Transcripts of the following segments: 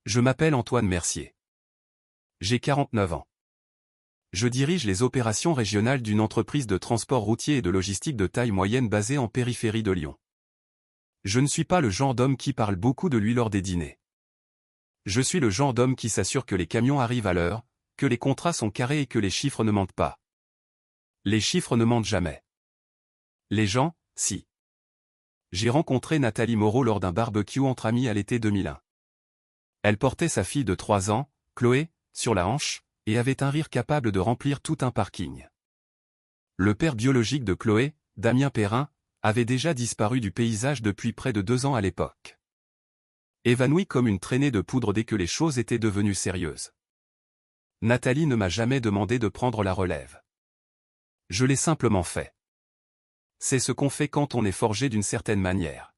Je m'appelle Antoine Mercier. J'ai 49 ans. Je dirige les opérations régionales d'une entreprise de transport routier et de logistique de taille moyenne basée en périphérie de Lyon. Je ne suis pas le genre d'homme qui parle beaucoup de lui lors des dîners. Je suis le genre d'homme qui s'assure que les camions arrivent à l'heure, que les contrats sont carrés et que les chiffres ne mentent pas. Les chiffres ne mentent jamais. Les gens, si. J'ai rencontré Nathalie Moreau lors d'un barbecue entre amis à l'été 2001. Elle portait sa fille de 3 ans, Chloé, sur la hanche, et avait un rire capable de remplir tout un parking. Le père biologique de Chloé, Damien Perrin, avait déjà disparu du paysage depuis près de 2 ans à l'époque. Évanoui comme une traînée de poudre dès que les choses étaient devenues sérieuses. Nathalie ne m'a jamais demandé de prendre la relève. Je l'ai simplement fait. C'est ce qu'on fait quand on est forgé d'une certaine manière.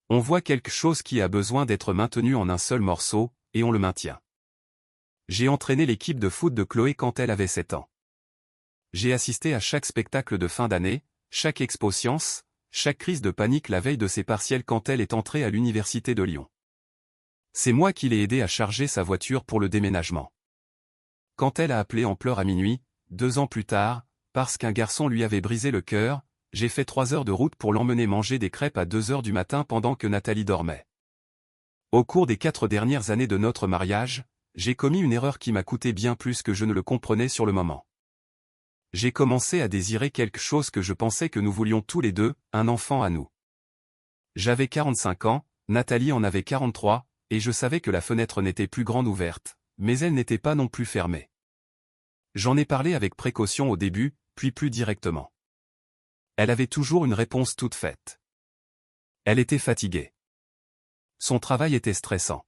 On voit quelque chose qui a besoin d'être maintenu en un seul morceau, et on le maintient. J'ai entraîné l'équipe de foot de Chloé quand elle avait 7 ans. J'ai assisté à chaque spectacle de fin d'année, chaque expo science, chaque crise de panique la veille de ses partiels quand elle est entrée à l'université de Lyon. C'est moi qui l'ai aidé à charger sa voiture pour le déménagement. Quand elle a appelé en pleurs à minuit, 2 ans plus tard, parce qu'un garçon lui avait brisé le cœur, j'ai fait 3 heures de route pour l'emmener manger des crêpes à 2 heures du matin pendant que Nathalie dormait. Au cours des 4 dernières années de notre mariage, j'ai commis une erreur qui m'a coûté bien plus que je ne le comprenais sur le moment. J'ai commencé à désirer quelque chose que je pensais que nous voulions tous les deux, un enfant à nous. J'avais 45 ans, Nathalie en avait 43, et je savais que la fenêtre n'était plus grande ouverte, mais elle n'était pas non plus fermée. J'en ai parlé avec précaution au début, puis plus directement. Elle avait toujours une réponse toute faite. Elle était fatiguée. Son travail était stressant.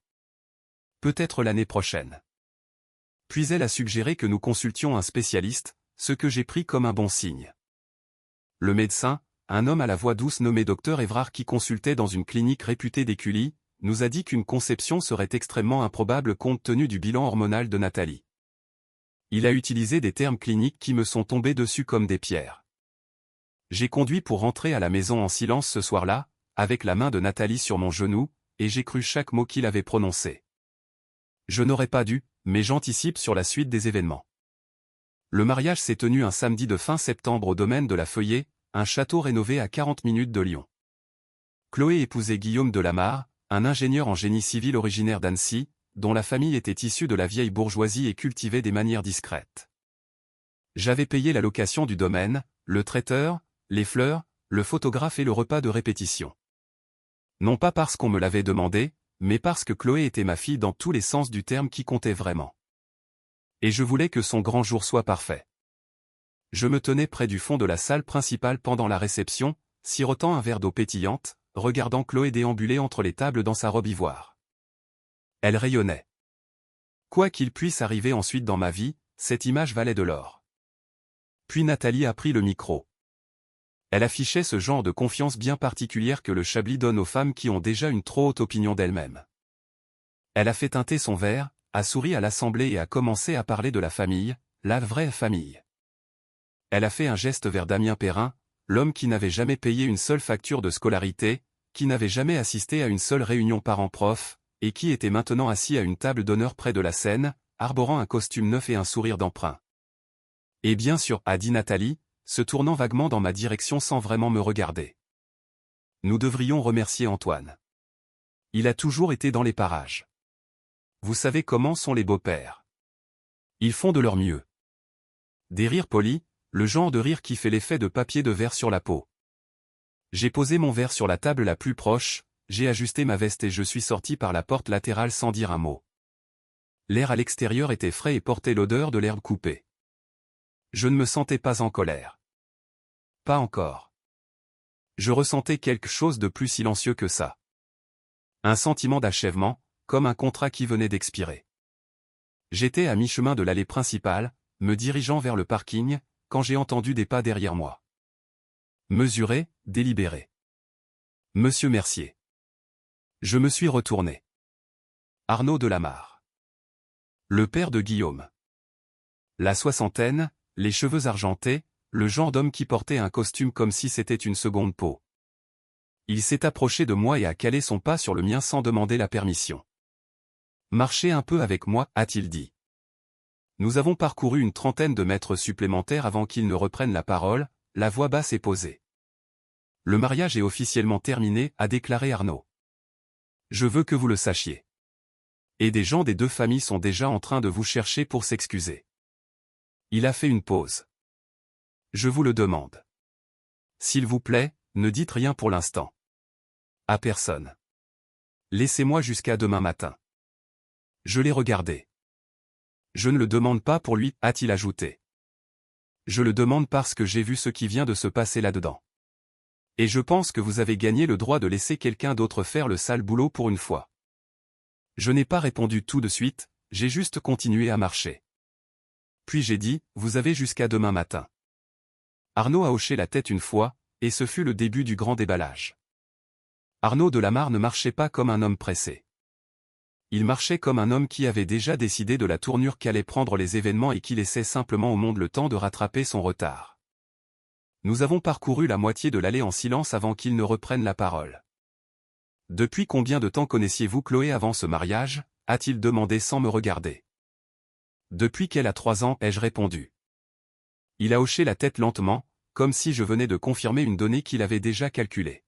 Peut-être l'année prochaine. Puis elle a suggéré que nous consultions un spécialiste, ce que j'ai pris comme un bon signe. Le médecin, un homme à la voix douce nommé Dr Évrard qui consultait dans une clinique réputée d'Écully, nous a dit qu'une conception serait extrêmement improbable compte tenu du bilan hormonal de Nathalie. Il a utilisé des termes cliniques qui me sont tombés dessus comme des pierres. J'ai conduit pour rentrer à la maison en silence ce soir-là, avec la main de Nathalie sur mon genou, et j'ai cru chaque mot qu'il avait prononcé. Je n'aurais pas dû, mais j'anticipe sur la suite des événements. Le mariage s'est tenu un samedi de fin septembre au domaine de la Feuillée, un château rénové à 40 minutes de Lyon. Chloé épousait Guillaume Delamarre, un ingénieur en génie civil originaire d'Annecy, dont la famille était issue de la vieille bourgeoisie et cultivait des manières discrètes. J'avais payé la location du domaine, le traiteur, les fleurs, le photographe et le repas de répétition. Non pas parce qu'on me l'avait demandé, mais parce que Chloé était ma fille dans tous les sens du terme qui comptait vraiment. Et je voulais que son grand jour soit parfait. Je me tenais près du fond de la salle principale pendant la réception, sirotant un verre d'eau pétillante, regardant Chloé déambuler entre les tables dans sa robe ivoire. Elle rayonnait. Quoi qu'il puisse arriver ensuite dans ma vie, cette image valait de l'or. Puis Nathalie a pris le micro. Elle affichait ce genre de confiance bien particulière que le Chablis donne aux femmes qui ont déjà une trop haute opinion d'elles-mêmes. Elle a fait teinter son verre, a souri à l'assemblée et a commencé à parler de la famille, la vraie famille. Elle a fait un geste vers Damien Perrin, l'homme qui n'avait jamais payé une seule facture de scolarité, qui n'avait jamais assisté à une seule réunion parents-prof, et qui était maintenant assis à une table d'honneur près de la scène, arborant un costume neuf et un sourire d'emprunt. Et bien sûr, a dit Nathalie, se tournant vaguement dans ma direction sans vraiment me regarder. Nous devrions remercier Antoine. Il a toujours été dans les parages. Vous savez comment sont les beaux-pères. Ils font de leur mieux. Des rires polis, le genre de rire qui fait l'effet de papier de verre sur la peau. J'ai posé mon verre sur la table la plus proche, j'ai ajusté ma veste et je suis sorti par la porte latérale sans dire un mot. L'air à l'extérieur était frais et portait l'odeur de l'herbe coupée. Je ne me sentais pas en colère. Pas encore. Je ressentais quelque chose de plus silencieux que ça. Un sentiment d'achèvement, comme un contrat qui venait d'expirer. J'étais à mi-chemin de l'allée principale, me dirigeant vers le parking, quand j'ai entendu des pas derrière moi. Mesuré, délibéré. Monsieur Mercier. Je me suis retourné. Arnaud Delamarre. Le père de Guillaume. La soixantaine, les cheveux argentés, le genre d'homme qui portait un costume comme si c'était une seconde peau. Il s'est approché de moi et a calé son pas sur le mien sans demander la permission. Marchez un peu avec moi, a-t-il dit. Nous avons parcouru une trentaine de mètres supplémentaires avant qu'il ne reprenne la parole, la voix basse et posée. Le mariage est officiellement terminé, a déclaré Arnaud. Je veux que vous le sachiez. Et des gens des deux familles sont déjà en train de vous chercher pour s'excuser. Il a fait une pause. Je vous le demande. S'il vous plaît, ne dites rien pour l'instant. À personne. Laissez-moi jusqu'à demain matin. Je l'ai regardé. Je ne le demande pas pour lui, a-t-il ajouté. Je le demande parce que j'ai vu ce qui vient de se passer là-dedans. Et je pense que vous avez gagné le droit de laisser quelqu'un d'autre faire le sale boulot pour une fois. Je n'ai pas répondu tout de suite, j'ai juste continué à marcher. Puis j'ai dit, vous avez jusqu'à demain matin. Arnaud a hoché la tête une fois, et ce fut le début du grand déballage. Arnaud Delamarre ne marchait pas comme un homme pressé. Il marchait comme un homme qui avait déjà décidé de la tournure qu'allaient prendre les événements et qui laissait simplement au monde le temps de rattraper son retard. Nous avons parcouru la moitié de l'allée en silence avant qu'il ne reprenne la parole. Depuis combien de temps connaissiez-vous Chloé avant ce mariage, a-t-il demandé sans me regarder. Depuis qu'elle a 3 ans, ai-je répondu. Il a hoché la tête lentement, comme si je venais de confirmer une donnée qu'il avait déjà calculée.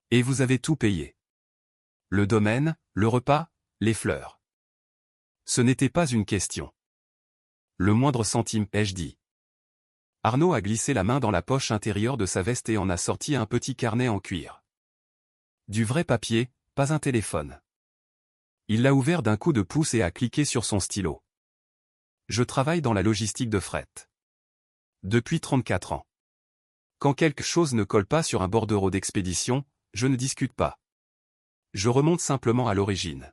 Et vous avez tout payé. Le domaine, le repas, les fleurs. Ce n'était pas une question. Le moindre centime, ai-je dit. Arnaud a glissé la main dans la poche intérieure de sa veste et en a sorti un petit carnet en cuir. Du vrai papier, pas un téléphone. Il l'a ouvert d'un coup de pouce et a cliqué sur son stylo. Je travaille dans la logistique de fret. Depuis 34 ans. Quand quelque chose ne colle pas sur un bordereau d'expédition, je ne discute pas. Je remonte simplement à l'origine.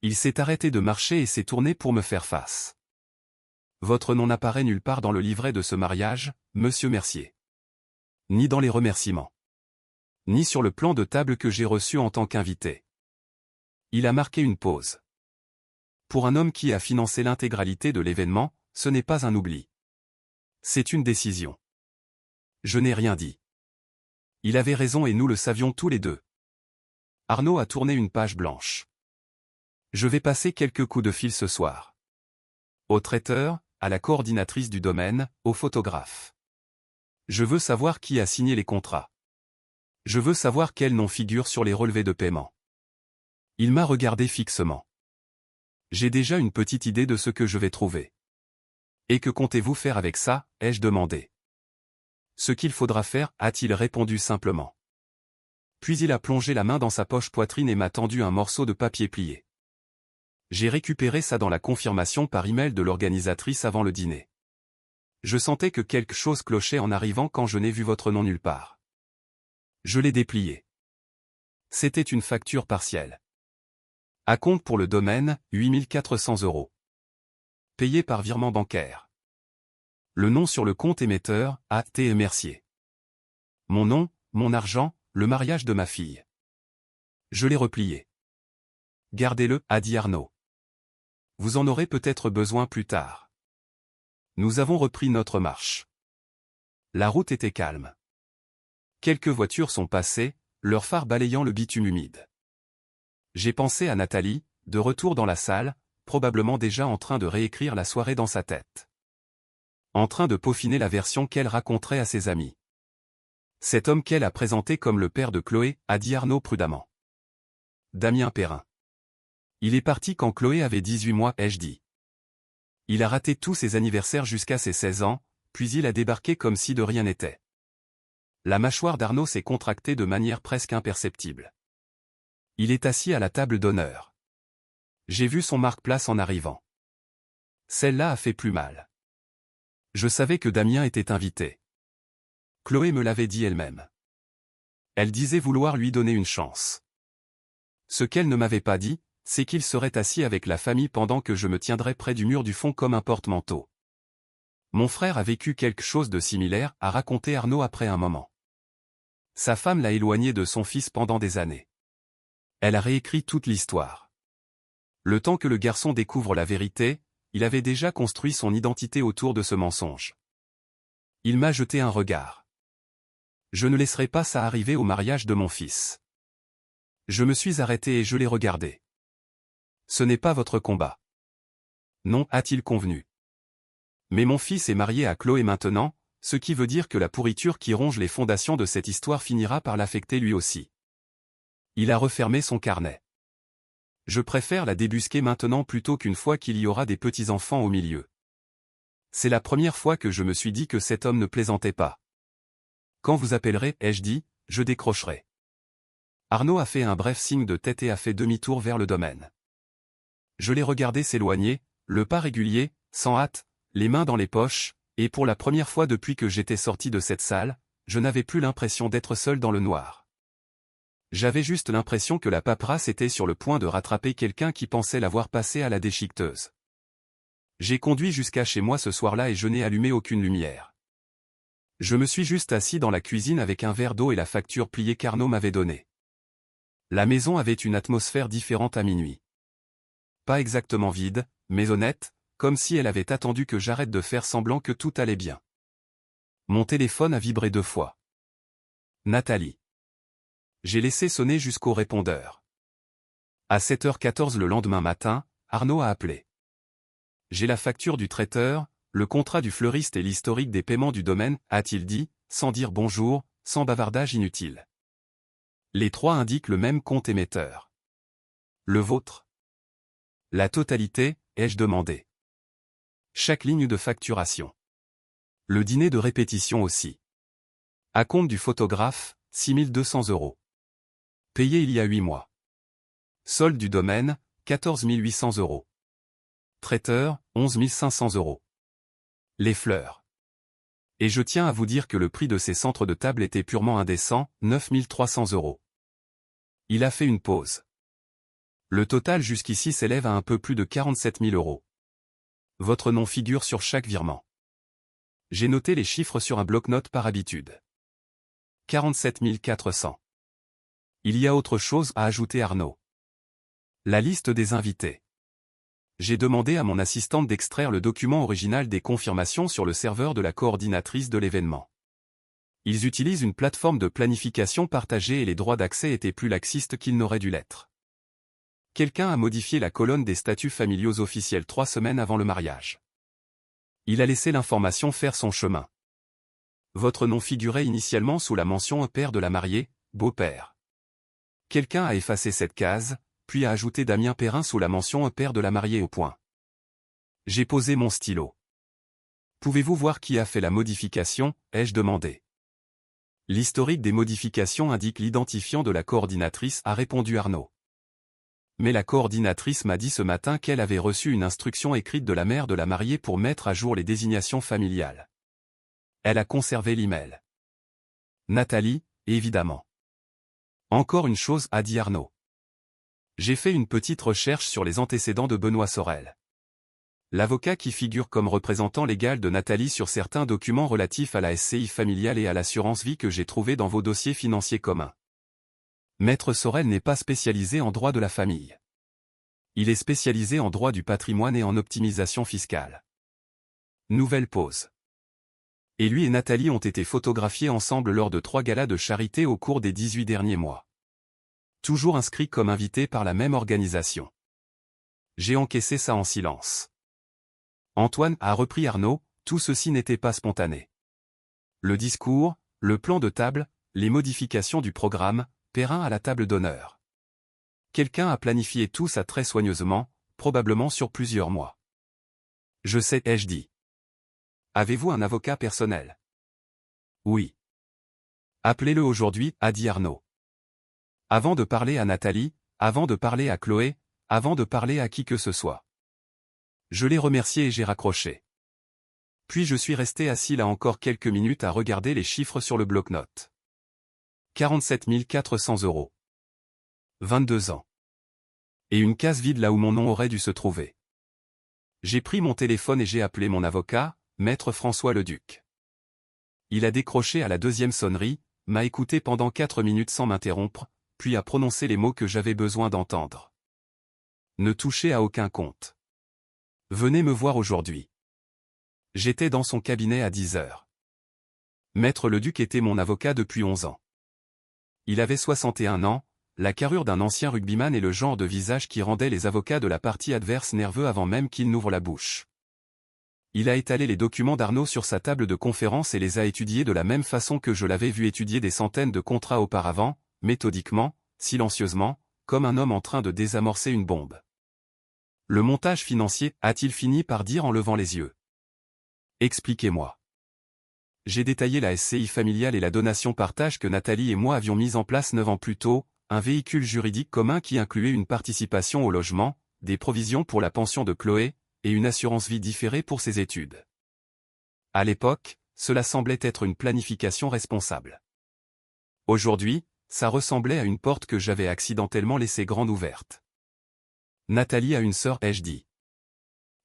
Il s'est arrêté de marcher et s'est tourné pour me faire face. Votre nom n'apparaît nulle part dans le livret de ce mariage, monsieur Mercier. Ni dans les remerciements. Ni sur le plan de table que j'ai reçu en tant qu'invité. Il a marqué une pause. Pour un homme qui a financé l'intégralité de l'événement, ce n'est pas un oubli. C'est une décision. Je n'ai rien dit. Il avait raison et nous le savions tous les deux. Arnaud a tourné une page blanche. Je vais passer quelques coups de fil ce soir. Au traiteur, à la coordinatrice du domaine, au photographe. Je veux savoir qui a signé les contrats. Je veux savoir quel nom figure sur les relevés de paiement. Il m'a regardé fixement. J'ai déjà une petite idée de ce que je vais trouver. Et que comptez-vous faire avec ça, ai-je demandé. Ce qu'il faudra faire, a-t-il répondu simplement. Puis il a plongé la main dans sa poche poitrine et m'a tendu un morceau de papier plié. J'ai récupéré ça dans la confirmation par email de l'organisatrice avant le dîner. Je sentais que quelque chose clochait en arrivant quand je n'ai vu votre nom nulle part. Je l'ai déplié. C'était une facture partielle. À compte pour le domaine, 8 400 €. Payé par virement bancaire. Le nom sur le compte émetteur, A.T. Mercier. Mon nom, mon argent, le mariage de ma fille. Je l'ai replié. Gardez-le, a dit Arnaud. Vous en aurez peut-être besoin plus tard. Nous avons repris notre marche. La route était calme. Quelques voitures sont passées, leurs phares balayant le bitume humide. J'ai pensé à Nathalie, de retour dans la salle, probablement déjà en train de réécrire la soirée dans sa tête. En train de peaufiner la version qu'elle raconterait à ses amis. Cet homme qu'elle a présenté comme le père de Chloé, a dit Arnaud prudemment. Damien Perrin. Il est parti quand Chloé avait 18 mois, ai-je dit. Il a raté tous ses anniversaires jusqu'à ses 16 ans, puis il a débarqué comme si de rien n'était. La mâchoire d'Arnaud s'est contractée de manière presque imperceptible. Il est assis à la table d'honneur. J'ai vu son marque-place en arrivant. Celle-là a fait plus mal. Je savais que Damien était invité. Chloé me l'avait dit elle-même. Elle disait vouloir lui donner une chance. Ce qu'elle ne m'avait pas dit, c'est qu'il serait assis avec la famille pendant que je me tiendrais près du mur du fond comme un porte-manteau. Mon frère a vécu quelque chose de similaire, a raconté Arnaud après un moment. Sa femme l'a éloigné de son fils pendant des années. Elle a réécrit toute l'histoire. Le temps que le garçon découvre la vérité, il avait déjà construit son identité autour de ce mensonge. Il m'a jeté un regard. Je ne laisserai pas ça arriver au mariage de mon fils. Je me suis arrêté et je l'ai regardé. Ce n'est pas votre combat. Non, a-t-il convenu. Mais mon fils est marié à Chloé maintenant, ce qui veut dire que la pourriture qui ronge les fondations de cette histoire finira par l'affecter lui aussi. Il a refermé son carnet. Je préfère la débusquer maintenant plutôt qu'une fois qu'il y aura des petits-enfants au milieu. C'est la première fois que je me suis dit que cet homme ne plaisantait pas. Quand vous appellerez, ai-je dit, je décrocherai. Arnaud a fait un bref signe de tête et a fait demi-tour vers le domaine. Je l'ai regardé s'éloigner, le pas régulier, sans hâte, les mains dans les poches, et pour la première fois depuis que j'étais sorti de cette salle, je n'avais plus l'impression d'être seul dans le noir. J'avais juste l'impression que la paperasse était sur le point de rattraper quelqu'un qui pensait l'avoir passé à la déchiqueteuse. J'ai conduit jusqu'à chez moi ce soir-là et je n'ai allumé aucune lumière. Je me suis juste assis dans la cuisine avec un verre d'eau et la facture pliée qu'Arnaud m'avait donnée. La maison avait une atmosphère différente à minuit. Pas exactement vide, mais honnête, comme si elle avait attendu que j'arrête de faire semblant que tout allait bien. Mon téléphone a vibré 2 fois. Nathalie. J'ai laissé sonner jusqu'au répondeur. À 7h14 le lendemain matin, Arnaud a appelé. J'ai la facture du traiteur, le contrat du fleuriste et l'historique des paiements du domaine, a-t-il dit, sans dire bonjour, sans bavardage inutile. Les 3 indiquent le même compte émetteur. Le vôtre? La totalité, ai-je demandé. Chaque ligne de facturation. Le dîner de répétition aussi. Acompte du photographe, 6200 €. Payé il y a 8 mois. Solde du domaine, 14 800 €. Traiteur, 11 500 €. Les fleurs. Et je tiens à vous dire que le prix de ces centres de table était purement indécent, 9 300 €. Il a fait une pause. Le total jusqu'ici s'élève à un peu plus de 47 000 €. Votre nom figure sur chaque virement. J'ai noté les chiffres sur un bloc-notes par habitude. 47 400. Il y a autre chose à ajouter, Arnaud. La liste des invités. J'ai demandé à mon assistante d'extraire le document original des confirmations sur le serveur de la coordinatrice de l'événement. Ils utilisent une plateforme de planification partagée et les droits d'accès étaient plus laxistes qu'ils n'auraient dû l'être. Quelqu'un a modifié la colonne des statuts familiaux officiels 3 semaines avant le mariage. Il a laissé l'information faire son chemin. Votre nom figurait initialement sous la mention père de la mariée, beau-père. Quelqu'un a effacé cette case, puis a ajouté Damien Perrin sous la mention père de la mariée au point. J'ai posé mon stylo. Pouvez-vous voir qui a fait la modification, ai-je demandé. L'historique des modifications indique l'identifiant de la coordinatrice, a répondu Arnaud. Mais la coordinatrice m'a dit ce matin qu'elle avait reçu une instruction écrite de la mère de la mariée pour mettre à jour les désignations familiales. Elle a conservé l'email. Nathalie, évidemment. Encore une chose, a dit Arnaud. J'ai fait une petite recherche sur les antécédents de Benoît Sorel. L'avocat qui figure comme représentant légal de Nathalie sur certains documents relatifs à la SCI familiale et à l'assurance vie que j'ai trouvé dans vos dossiers financiers communs. Maître Sorel n'est pas spécialisé en droit de la famille. Il est spécialisé en droit du patrimoine et en optimisation fiscale. Nouvelle pause. Et lui et Nathalie ont été photographiés ensemble lors de 3 galas de charité au cours des 18 derniers mois. Toujours inscrits comme invités par la même organisation. J'ai encaissé ça en silence. Antoine, a repris Arnaud, tout ceci n'était pas spontané. Le discours, le plan de table, les modifications du programme, Perrin à la table d'honneur. Quelqu'un a planifié tout ça très soigneusement, probablement sur plusieurs mois. Je sais, ai-je dit. Avez-vous un avocat personnel? Oui. Appelez-le aujourd'hui, a dit Arnaud. Avant de parler à Nathalie, avant de parler à Chloé, avant de parler à qui que ce soit. Je l'ai remercié et j'ai raccroché. Puis je suis resté assis là encore quelques minutes à regarder les chiffres sur le bloc-notes. 47 400 €. 22 ans. Et une case vide là où mon nom aurait dû se trouver. J'ai pris mon téléphone et j'ai appelé mon avocat, Maître François Leduc. Il a décroché à la 2e sonnerie, m'a écouté pendant 4 minutes sans m'interrompre, puis a prononcé les mots que j'avais besoin d'entendre. Ne touchez à aucun compte. Venez me voir aujourd'hui. J'étais dans son cabinet à 10 heures. Maître Leduc était mon avocat depuis 11 ans. Il avait 61 ans, la carrure d'un ancien rugbyman est le genre de visage qui rendait les avocats de la partie adverse nerveux avant même qu'ils n'ouvrent la bouche. Il a étalé les documents d'Arnaud sur sa table de conférence et les a étudiés de la même façon que je l'avais vu étudier des centaines de contrats auparavant, méthodiquement, silencieusement, comme un homme en train de désamorcer une bombe. Le montage financier, a-t-il fini par dire en levant les yeux. Expliquez-moi. J'ai détaillé la SCI familiale et la donation partage que Nathalie et moi avions mise en place 9 ans plus tôt, un véhicule juridique commun qui incluait une participation au logement, des provisions pour la pension de Chloé, et une assurance vie différée pour ses études. À l'époque, cela semblait être une planification responsable. Aujourd'hui, ça ressemblait à une porte que j'avais accidentellement laissée grande ouverte. Nathalie a une sœur, ai-je dit.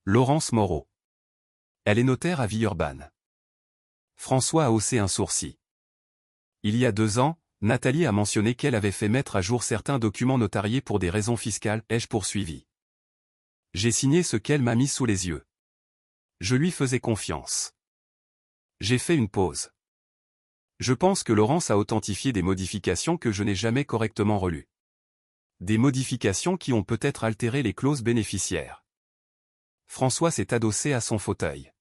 Laurence Moreau. Elle est notaire à Villeurbanne. François a haussé un sourcil. Il y a 2 ans, Nathalie a mentionné qu'elle avait fait mettre à jour certains documents notariés pour des raisons fiscales, ai-je poursuivi. J'ai signé ce qu'elle m'a mis sous les yeux. Je lui faisais confiance. J'ai fait une pause. Je pense que Laurence a authentifié des modifications que je n'ai jamais correctement relues. Des modifications qui ont peut-être altéré les clauses bénéficiaires. François s'est adossé à son fauteuil.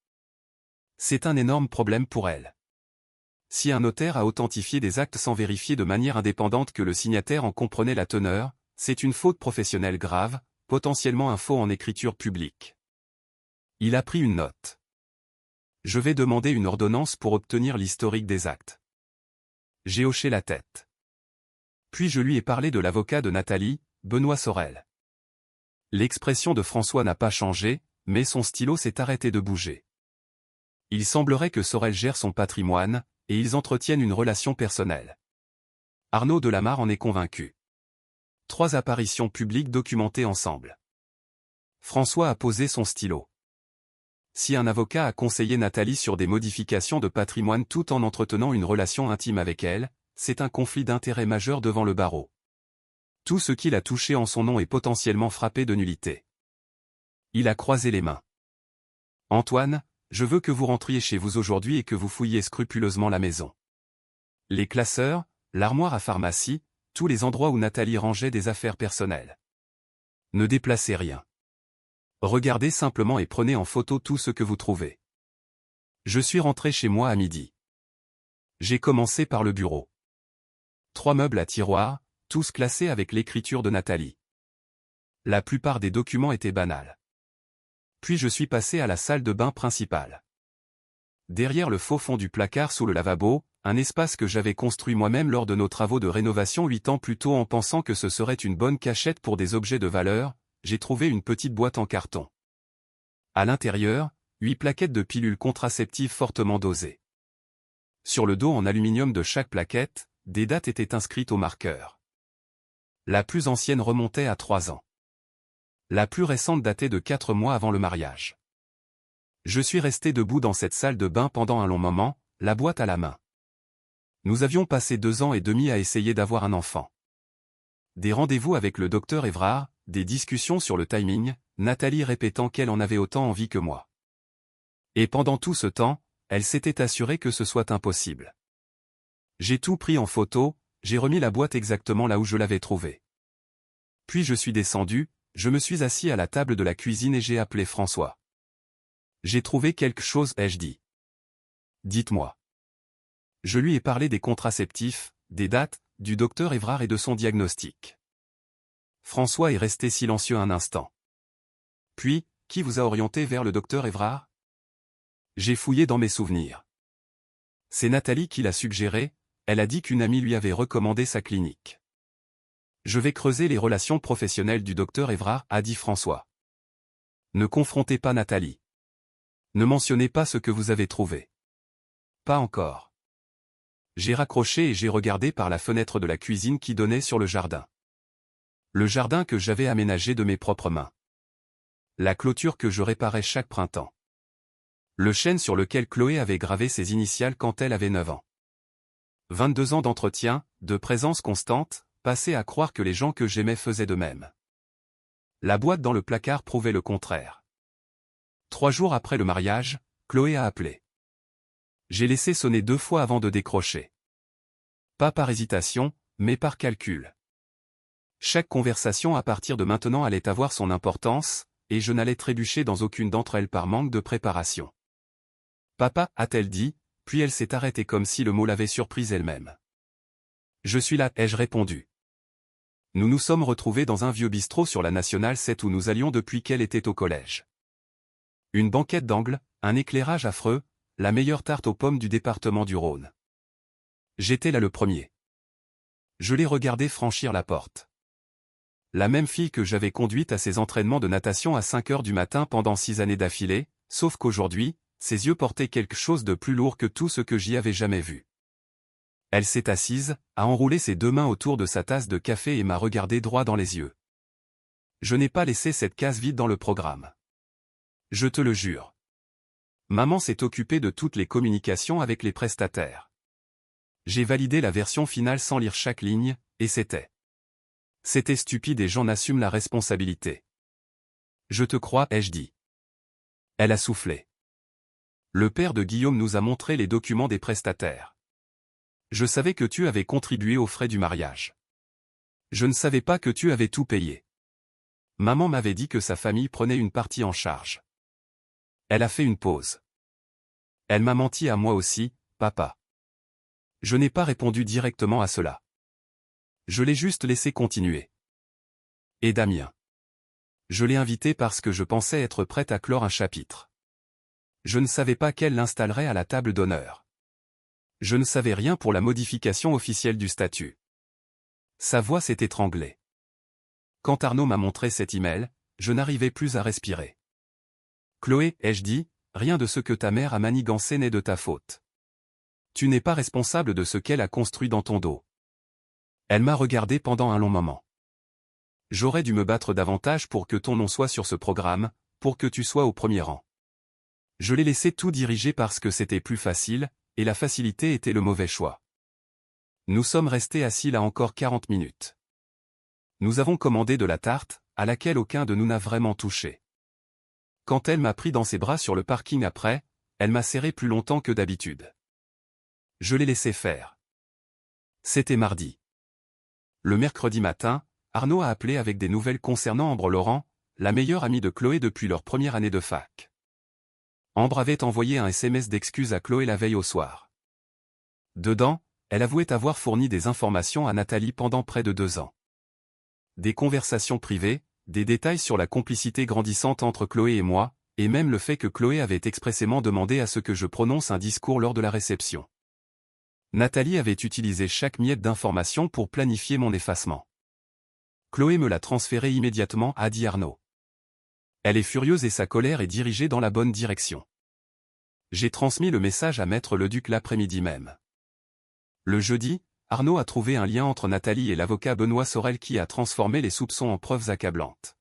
C'est un énorme problème pour elle. Si un notaire a authentifié des actes sans vérifier de manière indépendante que le signataire en comprenait la teneur, c'est une faute professionnelle grave, potentiellement un faux en écriture publique. Il a pris une note. Je vais demander une ordonnance pour obtenir l'historique des actes. J'ai hoché la tête. Puis je lui ai parlé de l'avocat de Nathalie, Benoît Sorel. L'expression de François n'a pas changé, mais son stylo s'est arrêté de bouger. Il semblerait que Sorel gère son patrimoine, et ils entretiennent une relation personnelle. Arnaud Delamarre en est convaincu. 3 apparitions publiques documentées ensemble. François a posé son stylo. Si un avocat a conseillé Nathalie sur des modifications de patrimoine tout en entretenant une relation intime avec elle, c'est un conflit d'intérêts majeur devant le barreau. Tout ce qu'il a touché en son nom est potentiellement frappé de nullité. Il a croisé les mains. Antoine, je veux que vous rentriez chez vous aujourd'hui et que vous fouilliez scrupuleusement la maison. Les classeurs, l'armoire à pharmacie, tous les endroits où Nathalie rangeait des affaires personnelles. Ne déplacez rien. Regardez simplement et prenez en photo tout ce que vous trouvez. Je suis rentré chez moi à midi. J'ai commencé par le bureau. 3 meubles à tiroirs, tous classés avec l'écriture de Nathalie. La plupart des documents étaient banals. Puis je suis passé à la salle de bain principale. Derrière le faux fond du placard sous le lavabo, un espace que j'avais construit moi-même lors de nos travaux de rénovation 8 ans plus tôt en pensant que ce serait une bonne cachette pour des objets de valeur, j'ai trouvé une petite boîte en carton. À l'intérieur, 8 plaquettes de pilules contraceptives fortement dosées. Sur le dos en aluminium de chaque plaquette, des dates étaient inscrites au marqueur. La plus ancienne remontait à 3 ans. La plus récente datait de 4 mois avant le mariage. Je suis resté debout dans cette salle de bain pendant un long moment, la boîte à la main. Nous avions passé 2 ans et demi à essayer d'avoir un enfant. Des rendez-vous avec le docteur Évrard, des discussions sur le timing, Nathalie répétant qu'elle en avait autant envie que moi. Et pendant tout ce temps, elle s'était assurée que ce soit impossible. J'ai tout pris en photo, j'ai remis la boîte exactement là où je l'avais trouvée. Puis je suis descendu, je me suis assis à la table de la cuisine et j'ai appelé François. J'ai trouvé quelque chose, ai-je dit. Dites-moi. Je lui ai parlé des contraceptifs, des dates, du docteur Évrard et de son diagnostic. François est resté silencieux un instant. Puis, qui vous a orienté vers le docteur Évrard? J'ai fouillé dans mes souvenirs. C'est Nathalie qui l'a suggéré, elle a dit qu'une amie lui avait recommandé sa clinique. Je vais creuser les relations professionnelles du docteur Évrard, a dit François. Ne confrontez pas Nathalie. Ne mentionnez pas ce que vous avez trouvé. Pas encore. J'ai raccroché et j'ai regardé par la fenêtre de la cuisine qui donnait sur le jardin. Le jardin que j'avais aménagé de mes propres mains. La clôture que je réparais chaque printemps. Le chêne sur lequel Chloé avait gravé ses initiales quand elle avait 9 ans. 22 ans d'entretien, de présence constante, passés à croire que les gens que j'aimais faisaient de même. La boîte dans le placard prouvait le contraire. 3 jours après le mariage, Chloé a appelé. J'ai laissé sonner 2 fois avant de décrocher. Pas par hésitation, mais par calcul. Chaque conversation à partir de maintenant allait avoir son importance, et je n'allais trébucher dans aucune d'entre elles par manque de préparation. Papa, a-t-elle dit, puis elle s'est arrêtée comme si le mot l'avait surprise elle-même. Je suis là, ai-je répondu. Nous nous sommes retrouvés dans un vieux bistrot sur la Nationale 7 où nous allions depuis qu'elle était au collège. Une banquette d'angle, un éclairage affreux, la meilleure tarte aux pommes du département du Rhône. J'étais là le premier. Je l'ai regardé franchir la porte. La même fille que j'avais conduite à ses entraînements de natation à 5 heures du matin pendant 6 années d'affilée, sauf qu'aujourd'hui, ses yeux portaient quelque chose de plus lourd que tout ce que j'y avais jamais vu. Elle s'est assise, a enroulé ses 2 mains autour de sa tasse de café et m'a regardé droit dans les yeux. Je n'ai pas laissé cette case vide dans le programme. Je te le jure. Maman s'est occupée de toutes les communications avec les prestataires. J'ai validé la version finale sans lire chaque ligne, et c'était stupide et j'en assume la responsabilité. Je te crois, ai-je dit. Elle a soufflé. Le père de Guillaume nous a montré les documents des prestataires. Je savais que tu avais contribué aux frais du mariage. Je ne savais pas que tu avais tout payé. Maman m'avait dit que sa famille prenait une partie en charge. Elle a fait une pause. Elle m'a menti à moi aussi, papa. Je n'ai pas répondu directement à cela. Je l'ai juste laissé continuer. Et Damien. Je l'ai invité parce que je pensais être prête à clore un chapitre. Je ne savais pas qu'elle l'installerait à la table d'honneur. Je ne savais rien pour la modification officielle du statut. Sa voix s'est étranglée. Quand Arnaud m'a montré cet email, je n'arrivais plus à respirer. Chloé, ai-je dit, rien de ce que ta mère a manigancé n'est de ta faute. Tu n'es pas responsable de ce qu'elle a construit dans ton dos. Elle m'a regardé pendant un long moment. J'aurais dû me battre davantage pour que ton nom soit sur ce programme, pour que tu sois au premier rang. Je l'ai laissé tout diriger parce que c'était plus facile, et la facilité était le mauvais choix. Nous sommes restés assis là encore 40 minutes. Nous avons commandé de la tarte, à laquelle aucun de nous n'a vraiment touché. Quand elle m'a pris dans ses bras sur le parking après, elle m'a serré plus longtemps que d'habitude. Je l'ai laissé faire. C'était mardi. Le mercredi matin, Arnaud a appelé avec des nouvelles concernant Ambre Laurent, la meilleure amie de Chloé depuis leur première année de fac. Ambre avait envoyé un SMS d'excuses à Chloé la veille au soir. Dedans, elle avouait avoir fourni des informations à Nathalie pendant près de 2 ans. Des conversations privées, des détails sur la complicité grandissante entre Chloé et moi, et même le fait que Chloé avait expressément demandé à ce que je prononce un discours lors de la réception. Nathalie avait utilisé chaque miette d'information pour planifier mon effacement. Chloé me l'a transféré immédiatement, a dit Arnaud. Elle est furieuse et sa colère est dirigée dans la bonne direction. J'ai transmis le message à Maître Leduc l'après-midi même. Le jeudi, Arnaud a trouvé un lien entre Nathalie et l'avocat Benoît Sorel qui a transformé les soupçons en preuves accablantes.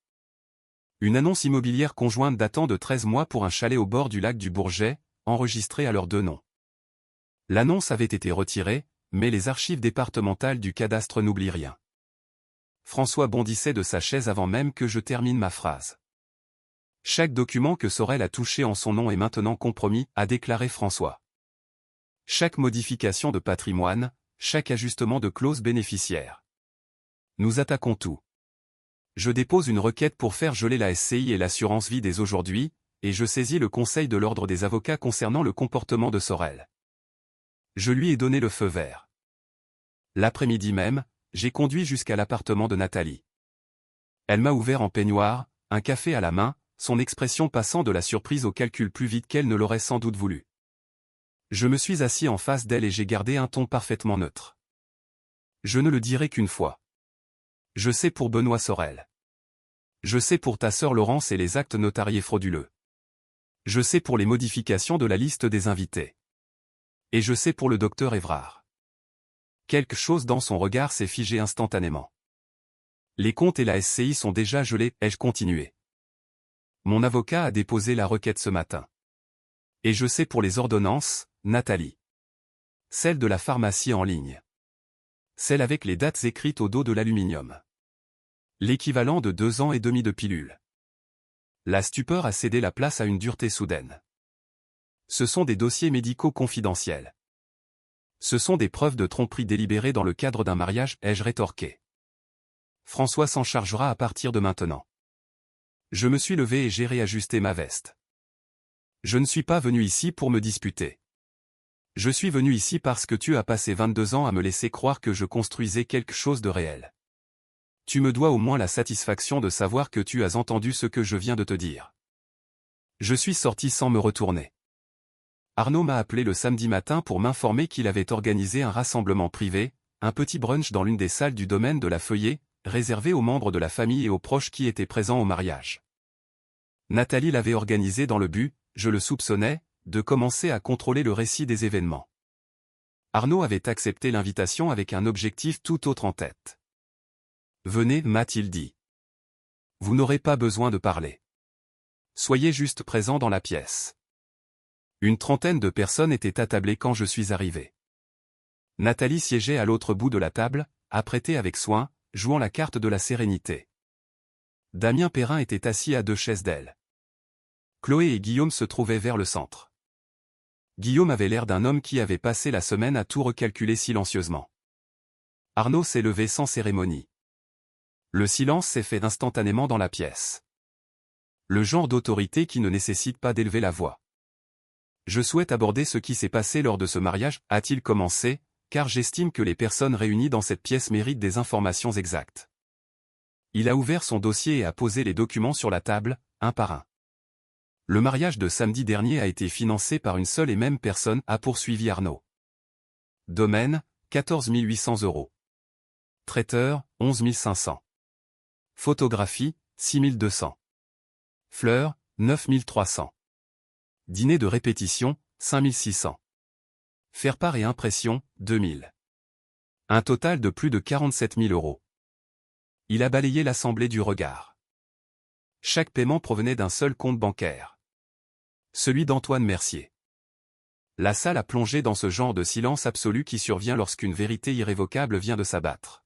Une annonce immobilière conjointe datant de 13 mois pour un chalet au bord du lac du Bourget, enregistré à leurs 2 noms. L'annonce avait été retirée, mais les archives départementales du cadastre n'oublient rien. François bondissait de sa chaise avant même que je termine ma phrase. Chaque document que Sorel a touché en son nom est maintenant compromis, a déclaré François. Chaque modification de patrimoine, chaque ajustement de clause bénéficiaire. Nous attaquons tout. Je dépose une requête pour faire geler la SCI et l'assurance vie dès aujourd'hui, et je saisis le Conseil de l'ordre des avocats concernant le comportement de Sorel. Je lui ai donné le feu vert. L'après-midi même, j'ai conduit jusqu'à l'appartement de Nathalie. Elle m'a ouvert en peignoir, un café à la main, son expression passant de la surprise au calcul plus vite qu'elle ne l'aurait sans doute voulu. Je me suis assis en face d'elle et j'ai gardé un ton parfaitement neutre. Je ne le dirai qu'une fois. Je sais pour Benoît Sorel. Je sais pour ta sœur Laurence et les actes notariés frauduleux. Je sais pour les modifications de la liste des invités. Et je sais pour le docteur Évrard. Quelque chose dans son regard s'est figé instantanément. Les comptes et la SCI sont déjà gelés, ai-je continué. Mon avocat a déposé la requête ce matin. Et je sais pour les ordonnances, Nathalie. Celle de la pharmacie en ligne. Celle avec les dates écrites au dos de l'aluminium. L'équivalent de 2 ans et demi de pilule. La stupeur a cédé la place à une dureté soudaine. Ce sont des dossiers médicaux confidentiels. Ce sont des preuves de tromperie délibérée dans le cadre d'un mariage, ai-je rétorqué. François s'en chargera à partir de maintenant. Je me suis levé et j'ai réajusté ma veste. Je ne suis pas venu ici pour me disputer. Je suis venu ici parce que tu as passé 22 ans à me laisser croire que je construisais quelque chose de réel. Tu me dois au moins la satisfaction de savoir que tu as entendu ce que je viens de te dire. Je suis sorti sans me retourner. Arnaud m'a appelé le samedi matin pour m'informer qu'il avait organisé un rassemblement privé, un petit brunch dans l'une des salles du domaine de la Feuillée, réservé aux membres de la famille et aux proches qui étaient présents au mariage. Nathalie l'avait organisé dans le but, je le soupçonnais, de commencer à contrôler le récit des événements. Arnaud avait accepté l'invitation avec un objectif tout autre en tête. « Venez, m'a-t-il dit. Vous n'aurez pas besoin de parler. Soyez juste présents dans la pièce. » Une trentaine de personnes étaient attablées quand je suis arrivé. Nathalie siégeait à l'autre bout de la table, apprêtée avec soin, jouant la carte de la sérénité. Damien Perrin était assis à 2 chaises d'elle. Chloé et Guillaume se trouvaient vers le centre. Guillaume avait l'air d'un homme qui avait passé la semaine à tout recalculer silencieusement. Arnaud s'est levé sans cérémonie. Le silence s'est fait instantanément dans la pièce. Le genre d'autorité qui ne nécessite pas d'élever la voix. Je souhaite aborder ce qui s'est passé lors de ce mariage, a-t-il commencé, car j'estime que les personnes réunies dans cette pièce méritent des informations exactes. Il a ouvert son dossier et a posé les documents sur la table, un par un. Le mariage de samedi dernier a été financé par une seule et même personne, a poursuivi Arnaud. Domaine, 14 800 €. Traiteur, 11 500. Photographie, 6 200. Fleurs, 9 300. Dîner de répétition, 5 600. Faire-part et impression, 2000. Un total de plus de 47 000 €. Il a balayé l'assemblée du regard. Chaque paiement provenait d'un seul compte bancaire. Celui d'Antoine Mercier. La salle a plongé dans ce genre de silence absolu qui survient lorsqu'une vérité irrévocable vient de s'abattre.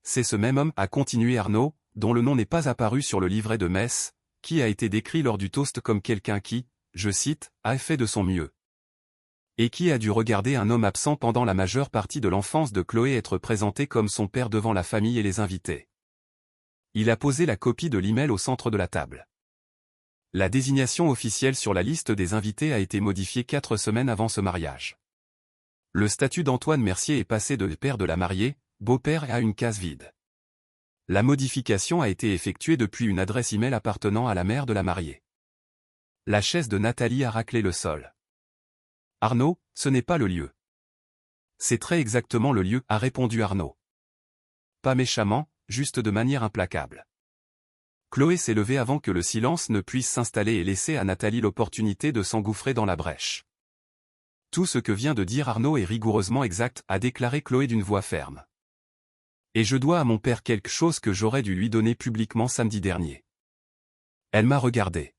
C'est ce même homme, a continué Arnaud, dont le nom n'est pas apparu sur le livret de messe, qui a été décrit lors du toast comme quelqu'un qui, je cite, a fait de son mieux. Et qui a dû regarder un homme absent pendant la majeure partie de l'enfance de Chloé être présenté comme son père devant la famille et les invités. Il a posé la copie de l'email au centre de la table. La désignation officielle sur la liste des invités a été modifiée 4 semaines avant ce mariage. Le statut d'Antoine Mercier est passé de père de la mariée, beau-père à une case vide. La modification a été effectuée depuis une adresse email appartenant à la mère de la mariée. La chaise de Nathalie a raclé le sol. Arnaud, ce n'est pas le lieu. C'est très exactement le lieu, a répondu Arnaud. Pas méchamment, juste de manière implacable. Chloé s'est levée avant que le silence ne puisse s'installer et laisser à Nathalie l'opportunité de s'engouffrer dans la brèche. Tout ce que vient de dire Arnaud est rigoureusement exact, a déclaré Chloé d'une voix ferme. Et je dois à mon père quelque chose que j'aurais dû lui donner publiquement samedi dernier. Elle m'a regardé.